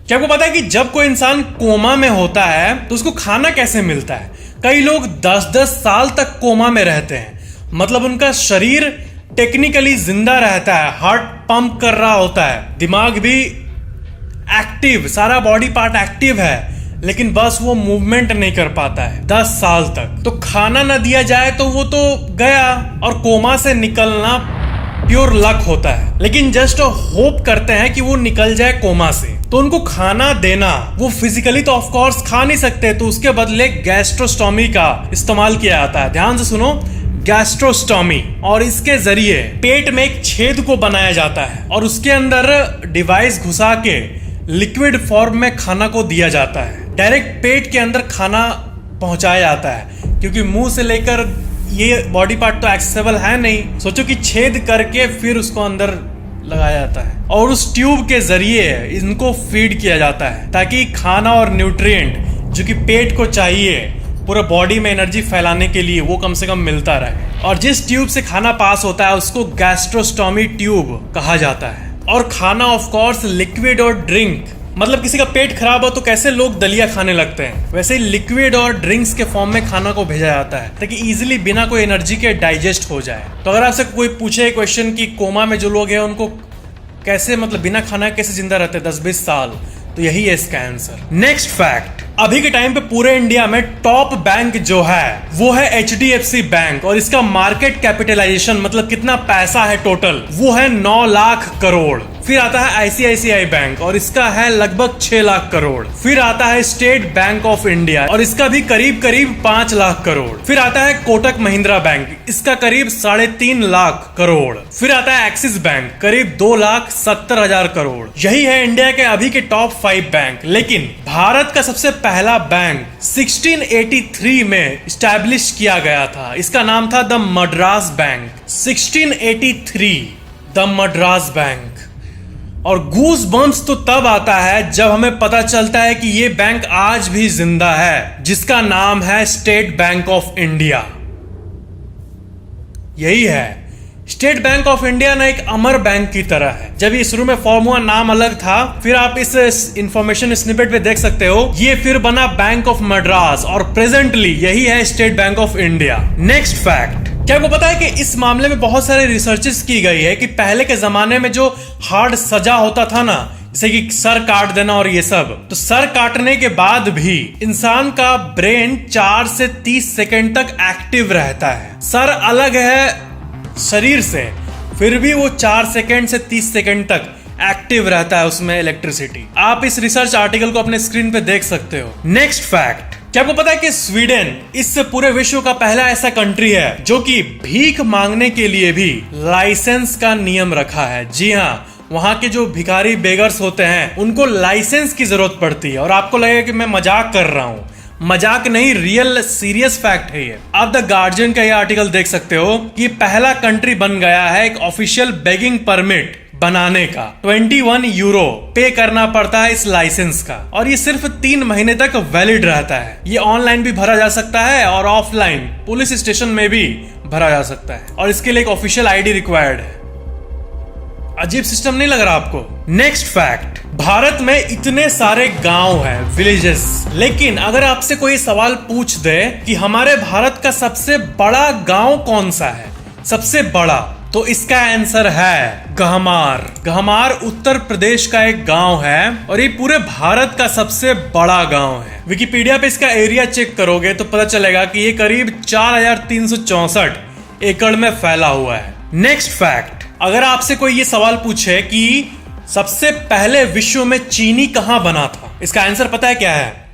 क्या आपको पता है कि जब कोई इंसान कोमा में होता है तो उसको खाना कैसे मिलता है? कई लोग 10-10 साल तक कोमा में रहते हैं। मतलब उनका शरीर टेक्निकली जिंदा रहता है, हार्ट पंप कर रहा होता है, दिमाग भी एक्टिव, सारा बॉडी पार्ट एक्टिव है, लेकिन बस वो मूवमेंट नहीं कर पाता है 10 साल तक। तो खाना ना दिया जाए तो वो तो गया, और कोमा से निकलना प्योर लक होता है। लेकिन जस्ट होप करते हैं कि वो निकल जाए कोमा से। तो उनको खाना देना, वो फिजिकली तो ऑफ कोर्स खा नहीं सकते, तो उसके बदले गैस्ट्रोस्टोमी का इस्तेमाल किया जाता है। ध्यान से सुनो, गैस्ट्रोस्टोमी। और इसके जरिए पेट में एक छेद को बनाया जाता है और उसके अंदर डिवाइस घुसा के लिक्विड फॉर्म में खाना को दिया जाता है। डायरेक्ट पेट के अंदर खाना पहुंचाया जाता है, क्योंकि मुंह से लेकर ये बॉडी पार्ट तो एक्सेसिबल है नहीं। सोचो कि छेद करके फिर उसको अंदर लगाया जाता है और उस ट्यूब के जरिए इनको फीड किया जाता है, ताकि खाना और न्यूट्रिएंट जो कि पेट को चाहिए पूरा बॉडी में एनर्जी फैलाने के लिए, वो कम से कम मिलता रहे। और जिस ट्यूब से खाना पास होता है उसको गैस्ट्रोस्टोमी ट्यूब कहा जाता है। और खाना ऑफ कोर्स लिक्विड और ड्रिंक, मतलब किसी का पेट खराब हो तो कैसे लोग दलिया खाने लगते हैं, वैसे ही लिक्विड और ड्रिंक्स के फॉर्म में खाना को भेजा जाता है, ताकि इजीली बिना कोई एनर्जी के डाइजेस्ट हो जाए। तो अगर आपसे कोई पूछे क्वेश्चन कि कोमा में जो लोग हैं उनको कैसे, मतलब बिना खाना कैसे जिंदा रहते 10-20 साल, तो यही है इसका आंसर। नेक्स्ट फैक्ट, अभी के टाइम पे पूरे इंडिया में टॉप बैंक जो है वो है HDFC बैंक, और इसका मार्केट कैपिटलाइजेशन, मतलब कितना पैसा है टोटल, वो है 9 लाख करोड़। फिर आता है ICICI बैंक और इसका है लगभग 6 लाख करोड़। फिर आता है स्टेट बैंक ऑफ इंडिया और इसका भी करीब 5 लाख करोड़। फिर आता है कोटक महिंद्रा बैंक, इसका करीब 3.5 लाख करोड़। फिर आता है एक्सिस बैंक, करीब 2,70,000 करोड़। यही है इंडिया के अभी के टॉप 5 बैंक। लेकिन भारत का सबसे पहला बैंक 1683 में स्टैब्लिश किया गया था। इसका नाम था the Madras bank. 1683, the Madras bank. और गूस बम्स तो तब आता है जब हमें पता चलता है कि ये बैंक आज भी जिंदा है, जिसका नाम है स्टेट बैंक ऑफ इंडिया। यही है, स्टेट बैंक ऑफ इंडिया ना एक अमर बैंक की तरह है। जब ये शुरू में फॉर्म हुआ नाम अलग था, फिर आप इस इंफॉर्मेशन स्निपेट पे देख सकते हो, ये फिर बना बैंक ऑफ मद्रास और प्रेजेंटली यही है state bank of India. Next fact, क्या आपको पता है कि इस मामले में बहुत सारे रिसर्चेस की गई है कि पहले के जमाने में जो हार्ड सजा होता था ना, जैसे कि सर काट देना और ये सब, तो सर काटने के बाद भी इंसान का ब्रेन 4 से 30 सेकंड तक एक्टिव रहता है। सर अलग है शरीर से, फिर भी वो 4 सेकंड से 30 सेकंड तक एक्टिव रहता है उसमें इलेक्ट्रिसिटी। आप इस रिसर्च आर्टिकल को अपने स्क्रीन पे देख सकते हो। नेक्स्ट फैक्ट, क्या आपको पता है कि स्वीडन इस पूरे विश्व का पहला ऐसा कंट्री है जो कि भीख मांगने के लिए भी लाइसेंस का नियम रखा है। जी हाँ, वहां के जो भिखारी बेगर्स होते हैं उनको लाइसेंस की जरूरत पड़ती है। और आपको लगेगा कि मैं मजाक कर रहा हूँ, मजाक नहीं, रियल सीरियस फैक्ट है ये। आप द गार्जियन का ये आर्टिकल देख सकते हो कि पहला कंट्री बन गया है एक ऑफिशियल बेगिंग परमिट बनाने का। 21 यूरो पे करना पड़ता है इस लाइसेंस का, और ये सिर्फ 3 महीने तक वैलिड रहता है। ये ऑनलाइन भी भरा जा सकता है और ऑफलाइन पुलिस स्टेशन में भी भरा जा सकता है, और इसके लिए एक ऑफिशियल ID रिक्वायर्ड है। अजीब सिस्टम नहीं लग रहा आपको? नेक्स्ट फैक्ट, भारत में इतने सारे गांव हैं, विलेजेस, लेकिन अगर आपसे कोई सवाल पूछ दे कि हमारे भारत का सबसे बड़ा गांव कौन सा है, सबसे बड़ा, तो इसका आंसर है गहमार। गहमार उत्तर प्रदेश का एक गांव है और ये पूरे भारत का सबसे बड़ा गांव है। विकिपीडिया पे इसका एरिया चेक करोगे तो पता चलेगा कि ये करीब 4,364 एकड़ में फैला हुआ है। नेक्स्ट फैक्ट, अगर आपसे कोई ये सवाल पूछे कि सबसे पहले विश्व में चीनी कहां बना था, इसका आंसर पता है क्या है?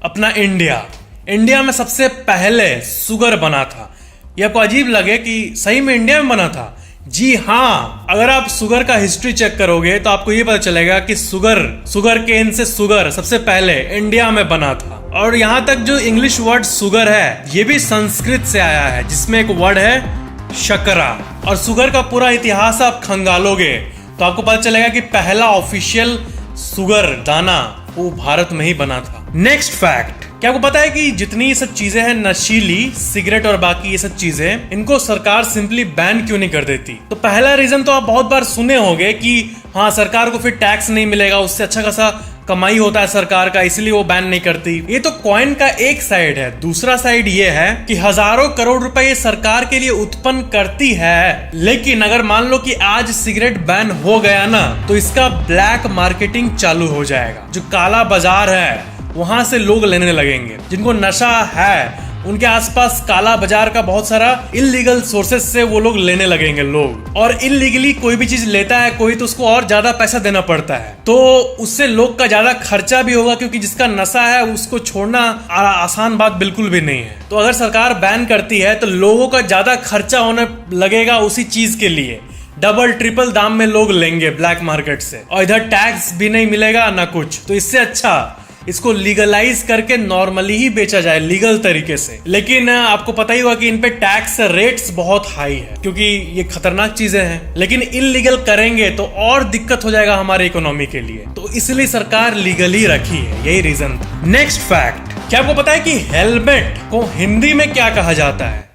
अपना इंडिया। इंडिया में सबसे पहले शुगर बना था। ये आपको अजीब लगे कि सही में इंडिया में बना था? जी हाँ, अगर आप शुगर का हिस्ट्री चेक करोगे तो आपको ये पता चलेगा कि शुगर केन से शुगर सबसे पहले इंडिया में बना था। और यहाँ तक जो इंग्लिश वर्ड शुगर है ये भी संस्कृत से आया है, जिसमें एक वर्ड है शकरा। और शुगर का पूरा इतिहास आप खंगालोगे तो आपको पता चलेगा कि पहला ऑफिशियल शुगर दाना वो भारत में ही बना था। नेक्स्ट फैक्ट, क्या आपको पता है कि जितनी ये सब चीजें हैं, नशीली, सिगरेट और बाकी ये सब चीजें, इनको सरकार सिंपली बैन क्यों नहीं कर देती? तो पहला रीजन तो आप बहुत बार सुने होंगे कि हाँ, सरकार को फिर टैक्स नहीं मिलेगा, उससे अच्छा खासा कमाई होता है सरकार का, इसलिए वो बैन नहीं करती। ये तो कॉइन का एक साइड है। दूसरा साइड ये है कि हजारों करोड़ रुपए ये सरकार के लिए उत्पन्न करती है, लेकिन अगर मान लो कि आज सिगरेट बैन हो गया ना, तो इसका ब्लैक मार्केटिंग चालू हो जाएगा। जो काला बाजार है वहां से लोग लेने लगेंगे। जिनको नशा है उनके आसपास काला बाजार का बहुत सारा इलीगल सोर्सेस से वो लोग लेने लगेंगे लोग। और इलीगली कोई भी चीज लेता है कोई, तो उसको और ज्यादा पैसा देना पड़ता है, तो उससे लोग का ज्यादा खर्चा भी होगा, क्योंकि जिसका नशा है उसको छोड़ना आसान बात बिल्कुल भी नहीं है। तो अगर सरकार बैन करती है तो लोगों का ज्यादा खर्चा होने लगेगा उसी चीज के लिए। डबल ट्रिपल दाम में लोग लेंगे ब्लैक मार्केट से, और इधर टैक्स भी नहीं मिलेगा ना कुछ। तो इससे अच्छा इसको लीगलाइज करके नॉर्मली ही बेचा जाए लीगल तरीके से। लेकिन आपको पता ही होगा कि इन पे टैक्स रेट्स बहुत हाई है, क्योंकि ये खतरनाक चीजें हैं। लेकिन इलीगल करेंगे तो और दिक्कत हो जाएगा हमारे इकोनॉमी के लिए, तो इसलिए सरकार लीगल ही रखी है, यही रीजन था। नेक्स्ट फैक्ट, क्या आपको पता है कि हेलमेट को हिंदी में क्या कहा जाता है?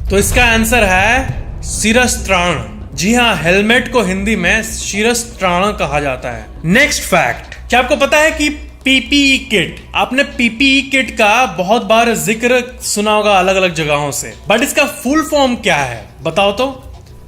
तो इसका आंसर है शिरस्त्राण। जी हाँ, हेलमेट को हिंदी में शिरस्त्राण कहा जाता है। नेक्स्ट फैक्ट, क्या आपको पता है कि पीपीई किट, आपने पीपीई किट का बहुत बार जिक्र सुना होगा अलग अलग जगहों से, बट इसका फुल फॉर्म क्या है बताओ तो?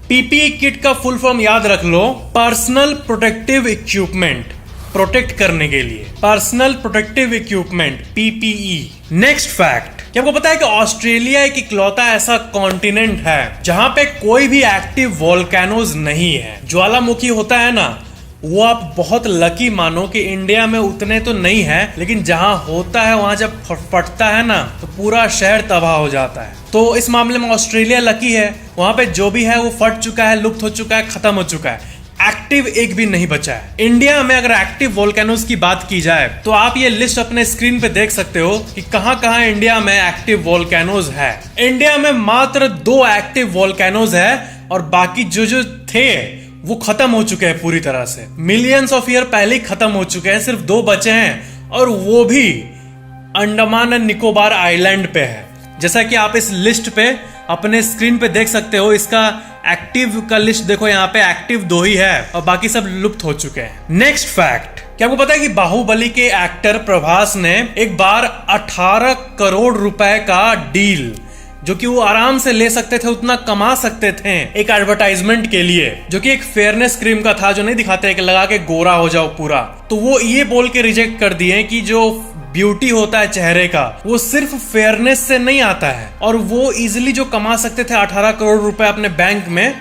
पीपीई किट का फुल फॉर्म याद रख लो, पर्सनल प्रोटेक्टिव इक्विपमेंट, प्रोटेक्ट करने के लिए personal protective equipment, PPE. Next fact, क्या आपको पता है कि ऑस्ट्रेलिया एक इकलौता ऐसा कॉन्टिनेंट है जहां पे कोई भी एक्टिव वोल्केनोज नहीं है। ज्वालामुखी होता है ना, वो आप बहुत लकी मानो कि इंडिया में उतने तो नहीं है, लेकिन जहां होता है वहां जब फटता है ना तो पूरा शहर तबाह हो जाता है। तो इस मामले में ऑस्ट्रेलिया लकी है, वहां पे जो भी है वो फट चुका है, लुप्त हो चुका है, खत्म हो चुका है, एक्टिव एक भी नहीं बचा है। इंडिया में अगर एक्टिव वोल्केनोज की बात की जाए तो आप ये लिस्ट अपने स्क्रीन पे देख सकते हो कि कहां इंडिया में एक्टिव वोल्केनोज है। इंडिया में मात्र 2 एक्टिव वोल्केनोज है, और बाकी जो थे वो खत्म हो चुके हैं पूरी तरह से। मिलियंस ऑफ ईयर पहले ही खत्म हो चुके हैं, सिर्फ 2 बचे हैं, और वो भी अंडमान एंड निकोबार आइलैंड पे है। जैसा कि आप इस लिस्ट पे अपने स्क्रीन पे देख सकते हो, इसका एक्टिव का लिस्ट देखो, यहाँ पे एक्टिव 2 ही है और बाकी सब लुप्त हो चुके हैं। नेक्स्ट फैक्ट, क्या आपको पता है कि बाहुबली के एक्टर प्रभास ने एक बार 18 करोड़ रुपए का डील, जो कि वो आराम से ले सकते थे, उतना कमा सकते थे एक एडवर्टाइजमेंट के लिए, जो कि एक फेयरनेस क्रीम का था, जो नहीं दिखाते कि लगा के गोरा हो जाओ पूरा, तो वो ये बोल के रिजेक्ट कर दिए कि जो ब्यूटी होता है चेहरे का वो सिर्फ फेयरनेस से नहीं आता है, और वो इजिली जो कमा सकते थे 18 करोड़ रुपए अपने बैंक में,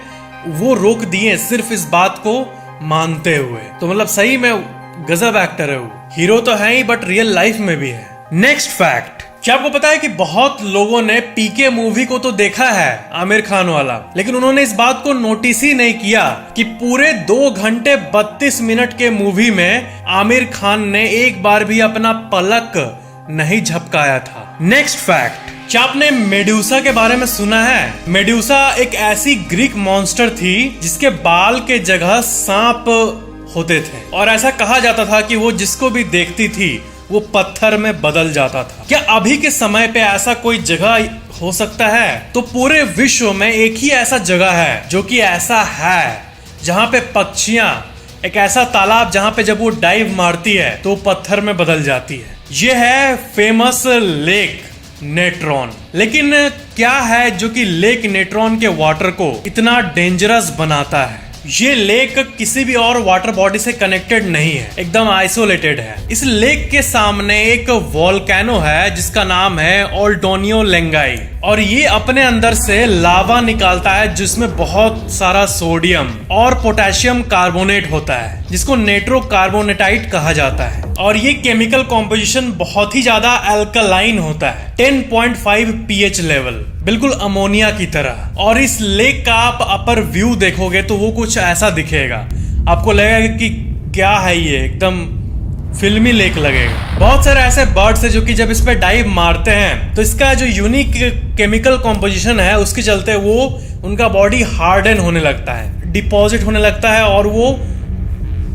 वो रोक दिए सिर्फ इस बात को मानते हुए। तो मतलब सही में गजब एक्टर है वो, हीरो तो है ही बट रियल लाइफ में भी है। नेक्स्ट फैक्ट, क्या आपको पता है कि बहुत लोगों ने पीके मूवी को तो देखा है आमिर खान वाला, लेकिन उन्होंने इस बात को नोटिस ही नहीं किया कि पूरे 2 घंटे 32 मिनट के मूवी में आमिर खान ने एक बार भी अपना पलक नहीं झपकाया था। नेक्स्ट फैक्ट, क्या आपने मेडुसा के बारे में सुना है? मेडुसा एक ऐसी ग्रीक मॉन्स्टर थी जिसके बाल के जगह सांप होते थे, और ऐसा कहा जाता था कि वो जिसको भी देखती थी वो पत्थर में बदल जाता था। क्या अभी के समय पे ऐसा कोई जगह हो सकता है? तो पूरे विश्व में एक ही ऐसा जगह है जो कि ऐसा है, जहां पे पक्षियां, एक ऐसा तालाब जहां पे जब वो डाइव मारती है तो पत्थर में बदल जाती है। ये है फेमस लेक नेट्रॉन। लेकिन क्या है जो कि लेक नेट्रॉन के वाटर को इतना डेंजरस बनाता है? ये लेक किसी भी और वाटर बॉडी से कनेक्टेड नहीं है, एकदम आइसोलेटेड है। इस लेक के सामने एक वोल्केनो है जिसका नाम है ओल्टोनियो लेंगाई, और ये अपने अंदर से लावा निकालता है जिसमें बहुत सारा सोडियम और पोटेशियम कार्बोनेट होता है, जिसको नेट्रोकार्बोनेटाइट कहा जाता है। और ये केमिकल कॉम्पोजिशन बहुत ही ज्यादा अल्कलाइन होता है, 10.5 pH लेवल, बिल्कुल अमोनिया की तरह। और इस लेक का आप अपर व्यू देखोगे तो वो कुछ ऐसा दिखेगा, आपको लगेगा कि क्या है ये, एकदम फिल्मी लेक लगेगा। बहुत सारे ऐसे बर्ड्स है जो कि जब इस पे डाइव मारते हैं तो इसका जो यूनिक केमिकल कॉम्पोजिशन है उसके चलते वो उनका बॉडी हार्डन होने लगता है, डिपॉजिट होने लगता है, और वो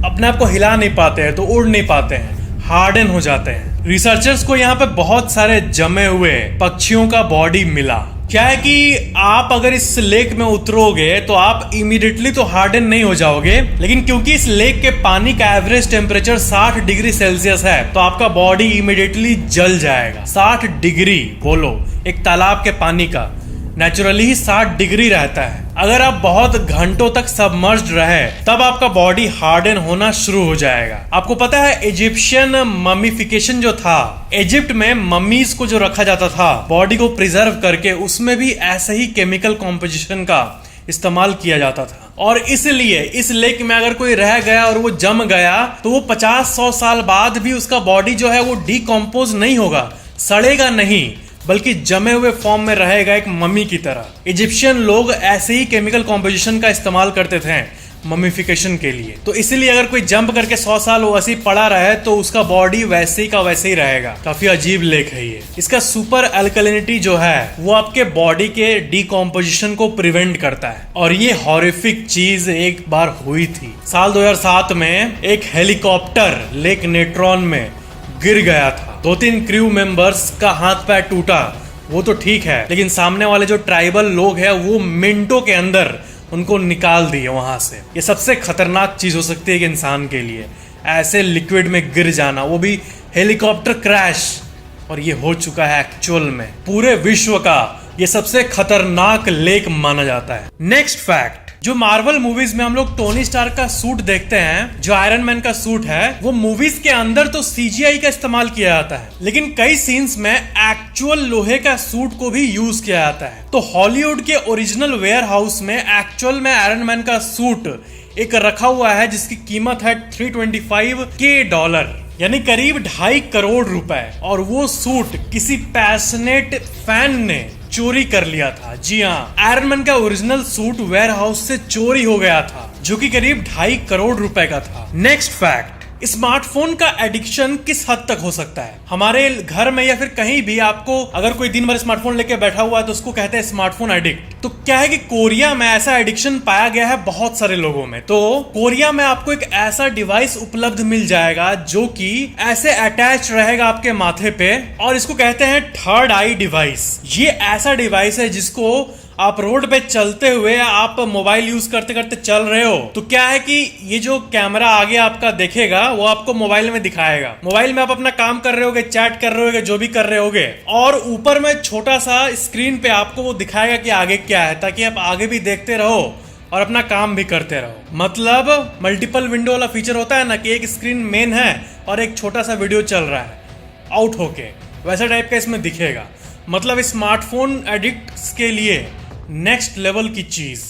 अपने आप को हिला नहीं पाते हैं, तो उड़ नहीं पाते हैं, हार्डन हो जाते हैं। रिसर्चर्स को यहाँ पे बहुत सारे जमे हुए पक्षियों का बॉडी मिला, क्या है कि आप अगर इस लेक में उतरोगे तो आप इमीडिएटली तो हार्डन नहीं हो जाओगे, लेकिन क्योंकि इस लेक के पानी का एवरेज टेम्परेचर 60 डिग्री सेल्सियस है तो आपका बॉडी इमीडिएटली जल जाएगा। 60 डिग्री बोलो, एक तालाब के पानी का नेचुरली ही 60 डिग्री रहता है। अगर आप बहुत घंटों तक सबमर्ज्ड रहे तब आपका बॉडी हार्डन होना शुरू हो जाएगा। आपको पता है इजिप्शियन ममीफिकेशन जो था, इजिप्ट में मम्मीज को जो रखा जाता था बॉडी को प्रिजर्व करके, उसमें भी ऐसे ही केमिकल कॉम्पोजिशन का इस्तेमाल किया जाता था। और इसलिए इस लेक में अगर कोई रह गया और वो जम गया तो वो 50-100 साल बाद भी उसका बॉडी जो है वो डिकम्पोज नहीं होगा, सड़ेगा नहीं, बल्कि जमे हुए फॉर्म में रहेगा एक मम्मी की तरह। इजिप्शियन लोग ऐसे ही केमिकल कॉम्पोजिशन का इस्तेमाल करते थे ममीफिकेशन के लिए। तो इसीलिए अगर कोई जंप करके 100 साल वैसे ही पड़ा रहे तो उसका बॉडी वैसे ही का वैसे ही रहेगा। काफी अजीब लेक है ये। इसका सुपर अल्कलिनिटी जो है वो आपके बॉडी के डिकम्पोजिशन को प्रिवेंट करता है। और ये हॉरिफिक चीज एक बार हुई थी। साल 2007 में एक हेलीकॉप्टर लेक नेट्रॉन में गिर गया था। 2-3 क्रू मेंबर्स का हाथ पैर टूटा, वो तो ठीक है, लेकिन सामने वाले जो ट्राइबल लोग हैं वो मिनटों के अंदर उनको निकाल दिए वहां से। ये सबसे खतरनाक चीज हो सकती है एक इंसान के लिए, ऐसे लिक्विड में गिर जाना, वो भी हेलीकॉप्टर क्रैश। और ये हो चुका है एक्चुअल में। पूरे विश्व का ये सबसे खतरनाक लेक माना जाता है। नेक्स्ट फैक्ट, जो मार्वल मूवीज में हम लोग टोनी स्टार्क का सूट देखते हैं, जो आयरन मैन का सूट है, वो मूवीज के अंदर तो सीजीआई का इस्तेमाल किया जाता है, लेकिन कई सीन्स में एक्चुअल लोहे का सूट को भी यूज किया जाता है। तो हॉलीवुड के ओरिजिनल वेयर हाउस में एक्चुअल में आयरन मैन का सूट एक रखा हुआ है जिसकी कीमत है $325K, यानी करीब 2.5 करोड़ रुपए। और वो सूट किसी पैशनेट फैन ने चोरी कर लिया था। जी हाँ, आयरन मैन का ओरिजिनल सूट वेयर हाउस से चोरी हो गया था, जो कि करीब 2.5 करोड़ रुपए का था। नेक्स्ट फैक्ट, स्मार्टफोन का एडिक्शन किस हद तक हो सकता है। हमारे घर में या फिर कहीं भी आपको अगर कोई दिन भर स्मार्टफोन लेके बैठा हुआ है तो उसको कहते हैं स्मार्टफोन एडिक्ट। तो क्या है कि कोरिया में ऐसा एडिक्शन पाया गया है बहुत सारे लोगों में। तो कोरिया में आपको एक ऐसा डिवाइस उपलब्ध मिल जाएगा जो कि ऐसे अटैच रहेगा आपके माथे पे, और इसको कहते हैं थर्ड आई डिवाइस। ये ऐसा डिवाइस है जिसको आप रोड पे चलते हुए, आप मोबाइल यूज करते करते चल रहे हो तो क्या है कि ये जो कैमरा आगे आपका देखेगा वो आपको मोबाइल में दिखाएगा। मोबाइल में आप अपना काम कर रहे होगे, चैट कर रहे होगे, जो भी कर रहे होगे, और ऊपर में छोटा सा स्क्रीन पे आपको वो दिखाएगा कि आगे क्या है, ताकि आप आगे भी देखते रहो और अपना काम भी करते रहो। मतलब मल्टीपल विंडो वाला फीचर होता है ना, कि एक स्क्रीन मेन है और एक छोटा सा वीडियो चल रहा है आउट होके, वैसा टाइप का इसमें दिखेगा। मतलब स्मार्टफोन एडिक्ट्स के लिए नेक्स्ट लेवल की चीज,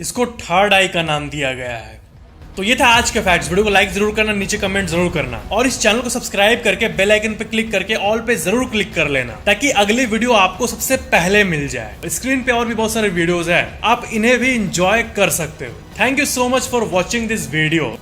इसको थर्ड आई का नाम दिया गया है। तो ये था आज के फैक्ट्स। वीडियो को लाइक जरूर करना, नीचे कमेंट जरूर करना, और इस चैनल को सब्सक्राइब करके बेल आइकन पे क्लिक करके ऑल पे जरूर क्लिक कर लेना, ताकि अगली वीडियो आपको सबसे पहले मिल जाए। स्क्रीन पे और भी बहुत सारे वीडियोस हैं, आप इन्हें भी इंजॉय कर सकते हो। Thank you so much for watching this video.